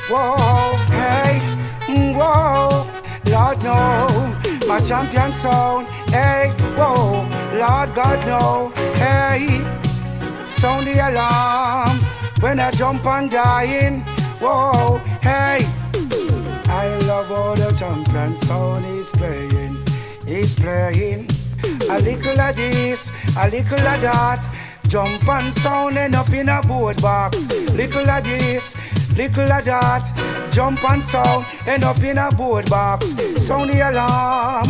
Whoa, hey, whoa, Lord no, my champion sound. Hey, whoa, Lord God no. Hey, sound the alarm when I jump and dying. Whoa, hey, I love all the champion sound he's playing. He's playing a little of this, a little of that. Jump and sound end up in a board box. Little of this, little of that. Jump and sound end up in a board box. Sound the alarm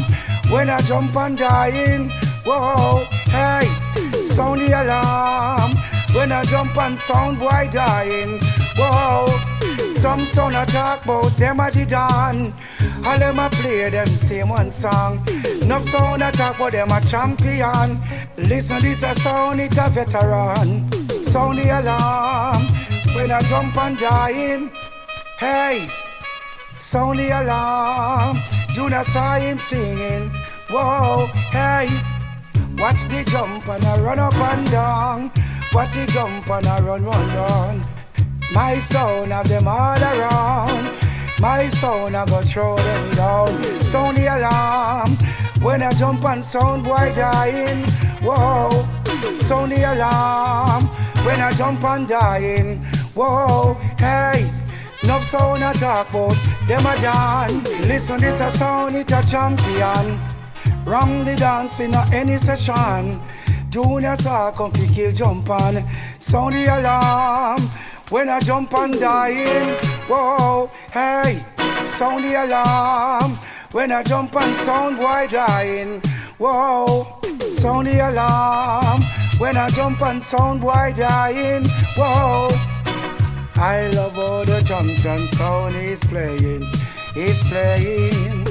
when I jump and dying. Whoa, hey, sound the alarm when I jump and sound boy dying. Whoa, some sound a talk about them a the done. All them a play them same one song. Enough sound a talk about them a champion. Listen, this a sound, it a veteran. Sound the alarm when I jump and dying. Hey, sound the alarm. You not saw him singing. Whoa, hey, watch the jump and I run up and down. Watch the jump and I run. My sound have them all around. My sound I go throw them down. Sound the alarm when I jump and sound boy dying. Whoa, sound the alarm when I jump and dying. Whoa, hey, enough sound I talk about them a done. Listen, this a sound, it a champion. Wrong the dance in any session. Junior saw come fi kill jump on. Sound the alarm when I jump and dying. Whoa, hey, sound the alarm when I jump and sound boy dying. Whoa, sound the alarm when I jump and sound boy dying. Whoa, I love all the champion sound he's playing. He's playing.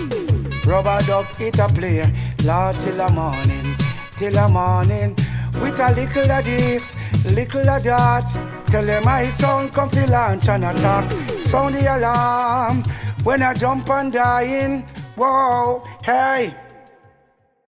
Rubber dub it a play, Lord till the morning, till the morning. With a little of this, little of that. Tell them my sound come fi launch and attack. Sound the alarm when I jump and dying. Whoa, hey.